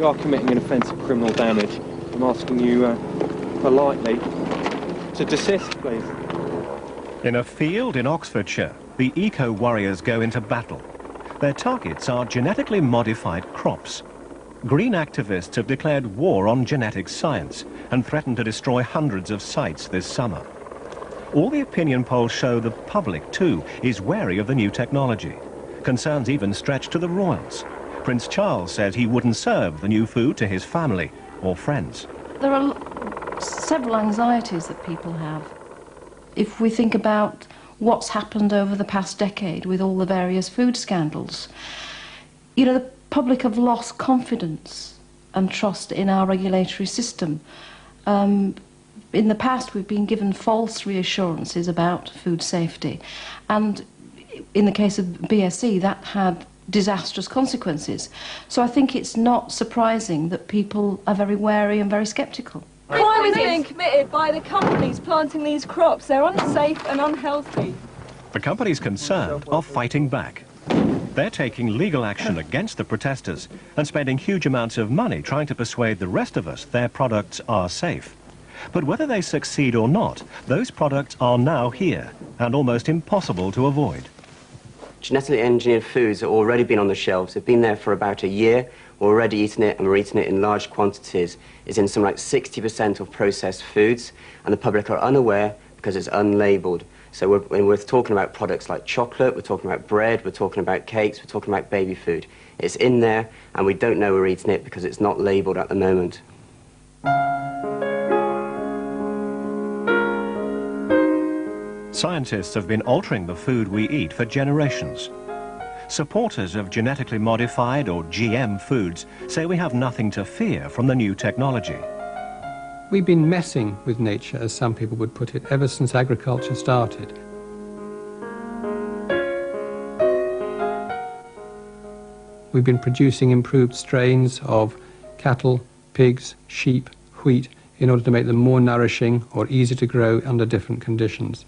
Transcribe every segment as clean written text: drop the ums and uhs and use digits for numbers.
You are committing an offence of criminal damage. I'm asking you politely to desist, please. In a field in Oxfordshire, the eco-warriors go into battle. Their targets are genetically modified crops. Green activists have declared war on genetic science and threatened to destroy hundreds of sites this summer. All the opinion polls show the public, too, is wary of the new technology. Concerns even stretch to the royals. Prince Charles says he wouldn't serve the new food to his family or friends. There are several anxieties that people have. If we think about what's happened over the past decade with all the various food scandals, you know, the public have lost confidence and trust in our regulatory system. In the past, we've been given false reassurances about food safety, and in the case of BSE, that had disastrous consequences. So I think it's not surprising that people are very wary and very sceptical. Crime is being committed by the companies planting these crops. They're unsafe and unhealthy. The companies concerned are fighting back. They're taking legal action against the protesters and spending huge amounts of money trying to persuade the rest of us their products are safe. But whether they succeed or not, those products are now here and almost impossible to avoid. Genetically engineered foods have already been on the shelves. They've been there for about a year. We're already eating it, and we're eating it in large quantities. It's in something like 60% of processed foods, and the public are unaware because it's unlabelled. So when we're talking about products like chocolate, we're talking about bread, we're talking about cakes, we're talking about baby food. It's in there, and we don't know we're eating it because it's not labelled at the moment. Scientists have been altering the food we eat for generations. Supporters of genetically modified or GM foods say we have nothing to fear from the new technology. We've been messing with nature, as some people would put it, ever since agriculture started. We've been producing improved strains of cattle, pigs, sheep, wheat, in order to make them more nourishing or easy to grow under different conditions.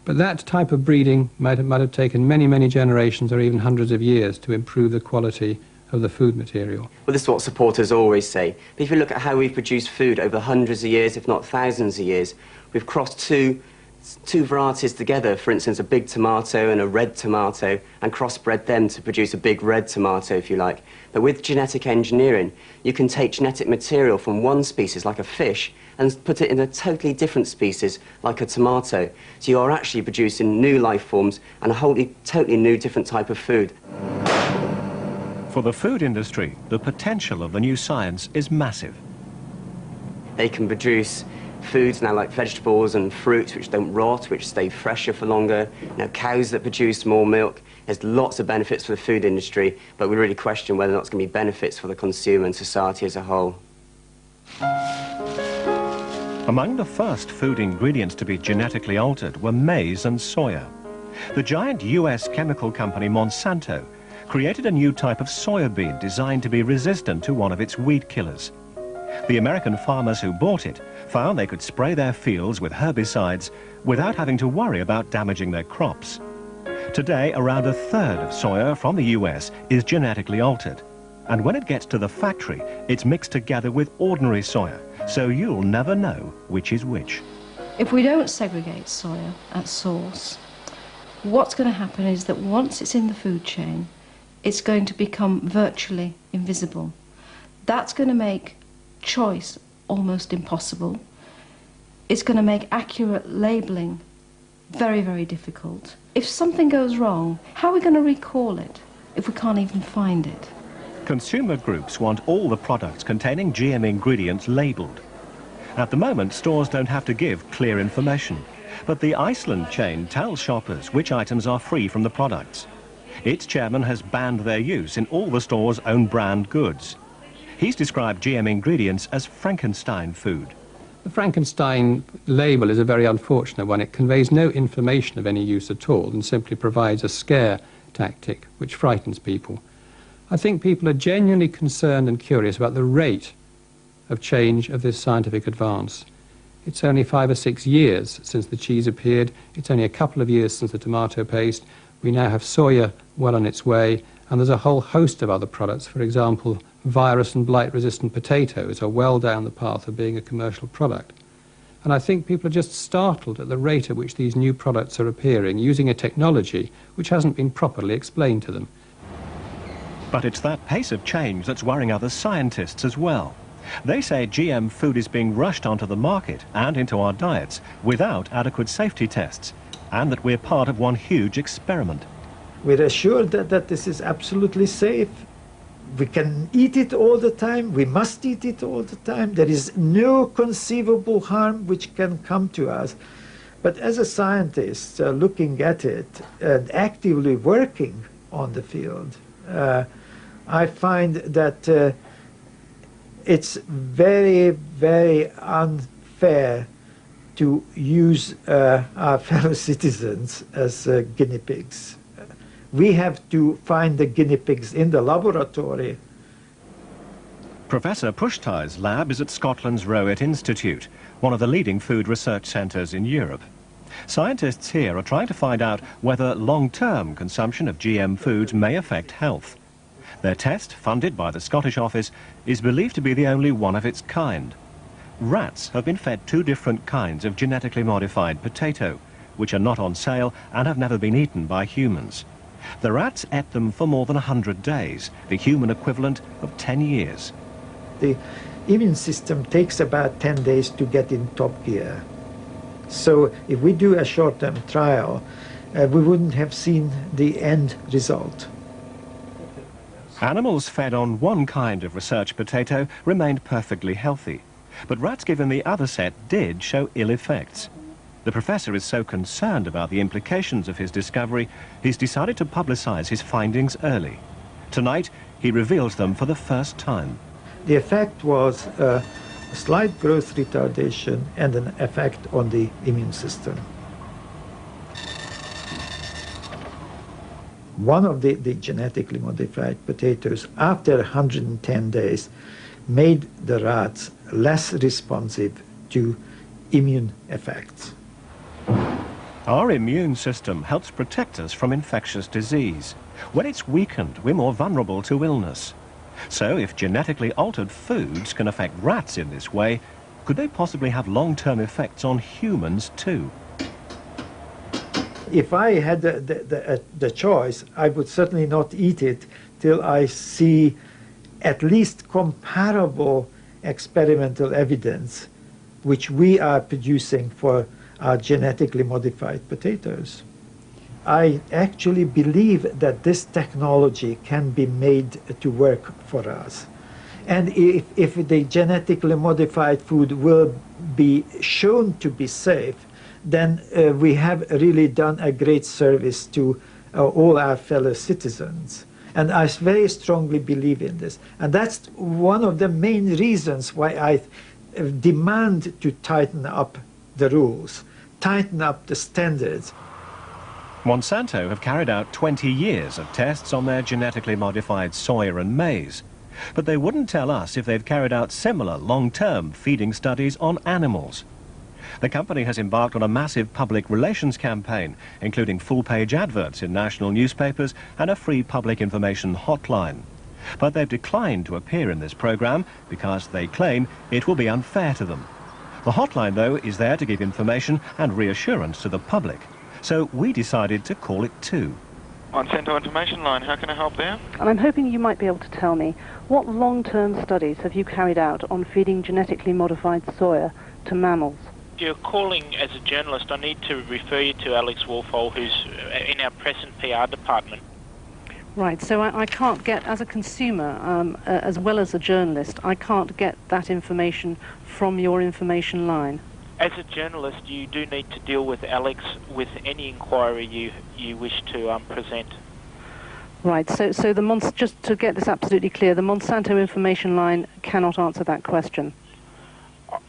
But that type of breeding might have taken many, many generations or even hundreds of years to improve the quality of the food material. Well, this is what supporters always say. But if you look at how we've produced food over hundreds of years, if not thousands of years, we've crossed two varieties together, for instance, a big tomato and a red tomato, and crossbred them to produce a big red tomato, if you like. But with genetic engineering, you can take genetic material from one species, like a fish, and put it in a totally different species, like a tomato. So you are actually producing new life forms and a totally new, different type of food. For the food industry, the potential of the new science is massive. They can produce foods now like vegetables and fruits which don't rot, which stay fresher for longer, cows that produce more milk. There's lots of benefits for the food industry, but we really question whether or not it's going to be benefits for the consumer and society as a whole. Among the first food ingredients to be genetically altered were maize and soya. The giant US chemical company Monsanto created a new type of soybean designed to be resistant to one of its weed killers. The American farmers who bought it found they could spray their fields with herbicides without having to worry about damaging their crops. Today, around a third of soya from the US is genetically altered. And when it gets to the factory, it's mixed together with ordinary soya, so you'll never know which is which. If we don't segregate soya at source, what's going to happen is that once it's in the food chain, it's going to become virtually invisible. That's going to make choice almost impossible. It's going to make accurate labelling very, very difficult. If something goes wrong, how are we going to recall it if we can't even find it? Consumer groups want all the products containing GM ingredients labelled. At the moment, stores don't have to give clear information, but the Iceland chain tells shoppers which items are free from the products. Its chairman has banned their use in all the store's own brand goods. He's described GM ingredients as Frankenstein food. The Frankenstein label is a very unfortunate one. It conveys no information of any use at all and simply provides a scare tactic which frightens people. I think people are genuinely concerned and curious about the rate of change of this scientific advance. It's only 5 or 6 years since the cheese appeared. It's only a couple of years since the tomato paste. We now have soya well on its way, and there's a whole host of other products, for example, virus and blight-resistant potatoes are well down the path of being a commercial product. And I think people are just startled at the rate at which these new products are appearing, using a technology which hasn't been properly explained to them. But it's that pace of change that's worrying other scientists as well. They say GM food is being rushed onto the market and into our diets without adequate safety tests, and that we're part of one huge experiment. We're assured that this is absolutely safe. We can eat it all the time. We must eat it all the time. There is no conceivable harm which can come to us. But as a scientist looking at it and actively working on the field, I find that it's very, very unfair to use our fellow citizens as guinea pigs. We have to find the guinea pigs in the laboratory. Professor Pushtai's lab is at Scotland's Rowett Institute, one of the leading food research centres in Europe. Scientists here are trying to find out whether long-term consumption of GM foods may affect health. Their test, funded by the Scottish office, is believed to be the only one of its kind. Rats have been fed 2 different kinds of genetically modified potato, which are not on sale and have never been eaten by humans. The rats ate them for more than 100 days, the human equivalent of 10 years. The immune system takes about 10 days to get in top gear. So if we do a short-term trial, we wouldn't have seen the end result. Animals fed on one kind of research potato remained perfectly healthy, but rats given the other set did show ill effects. The professor is so concerned about the implications of his discovery, he's decided to publicize his findings early. Tonight, he reveals them for the first time. The effect was a slight growth retardation and an effect on the immune system. One of the genetically modified potatoes, after 110 days, made the rats less responsive to immune effects. Our immune system helps protect us from infectious disease. When it's weakened, we're more vulnerable to illness. So if genetically altered foods can affect rats in this way, could they possibly have long-term effects on humans too? If I had the choice, I would certainly not eat it till I see at least comparable experimental evidence which we are producing for our genetically modified potatoes. I actually believe that this technology can be made to work for us. And if the genetically modified food will be shown to be safe, then we have really done a great service to all our fellow citizens. And I very strongly believe in this. And that's one of the main reasons why I demand to tighten up the rules, tighten up the standards. Monsanto have carried out 20 years of tests on their genetically modified soya and maize. But they wouldn't tell us if they've carried out similar long-term feeding studies on animals. The company has embarked on a massive public relations campaign, including full-page adverts in national newspapers and a free public information hotline. But they've declined to appear in this program because they claim it will be unfair to them. The hotline, though, is there to give information and reassurance to the public. So we decided to call it too. Monsanto information line, how can I help there? And I'm hoping you might be able to tell me, what long-term studies have you carried out on feeding genetically modified soya to mammals? If you're calling as a journalist, I need to refer you to Alex Wolfole, who's in our press and PR department. Right, so I can't get, as a consumer, as well as a journalist, I can't get that information from your information line. As a journalist, you do need to deal with Alex with any inquiry you wish to present. Right, so just to get this absolutely clear, the Monsanto information line cannot answer that question.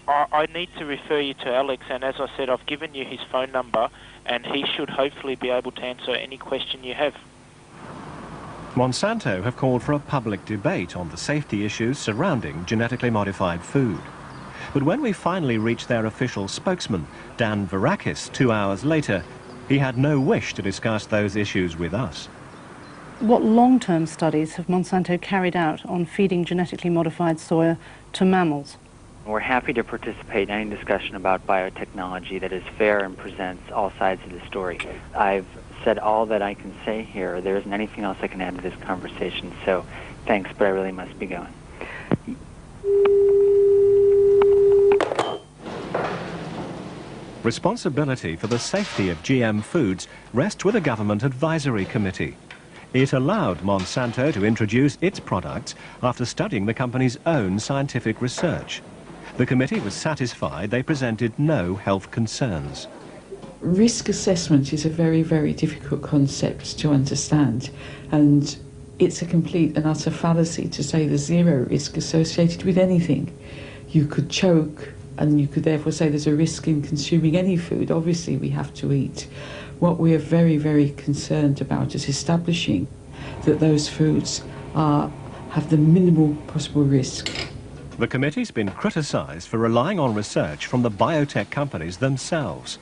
I need to refer you to Alex, and as I said, I've given you his phone number, and he should hopefully be able to answer any question you have. Monsanto have called for a public debate on the safety issues surrounding genetically modified food. But when we finally reached their official spokesman, Dan Varakis, 2 hours later, he had no wish to discuss those issues with us. What long-term studies have Monsanto carried out on feeding genetically modified soya to mammals? We're happy to participate in any discussion about biotechnology that is fair and presents all sides of the story. I've said all that I can say here. There isn't anything else I can add to this conversation, so thanks, but I really must be going. Responsibility for the safety of GM foods rests with a government advisory committee. It allowed Monsanto to introduce its products after studying the company's own scientific research. The committee was satisfied they presented no health concerns. Risk assessment is a very, very difficult concept to understand, and it's a complete and utter fallacy to say there's zero risk associated with anything. You could choke, and you could therefore say there's a risk in consuming any food. Obviously we have to eat. What we are very, very concerned about is establishing that those foods have the minimal possible risk. The committee's been criticised for relying on research from the biotech companies themselves.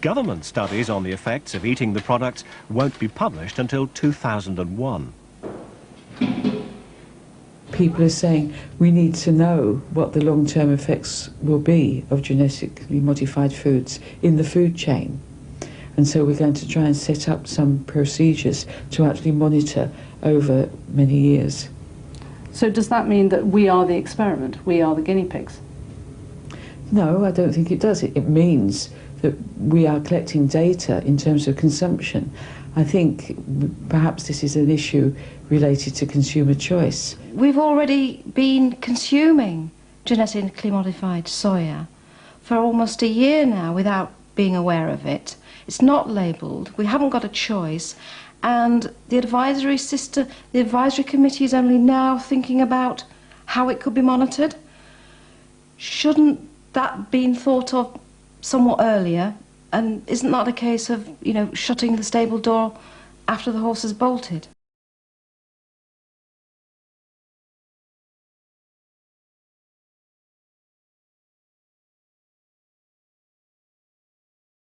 Government studies on the effects of eating the products won't be published until 2001. People are saying we need to know what the long-term effects will be of genetically modified foods in the food chain. And so we're going to try and set up some procedures to actually monitor over many years. So does that mean that we are the experiment? We are the guinea pigs? No, I don't think it does. It means that we are collecting data in terms of consumption. I think perhaps this is an issue related to consumer choice. We've already been consuming genetically modified soya for almost a year now without being aware of it. It's not labelled, we haven't got a choice, and the advisory committee is only now thinking about how it could be monitored. Shouldn't that been thought of somewhat earlier? And isn't that a case of, shutting the stable door after the horse has bolted?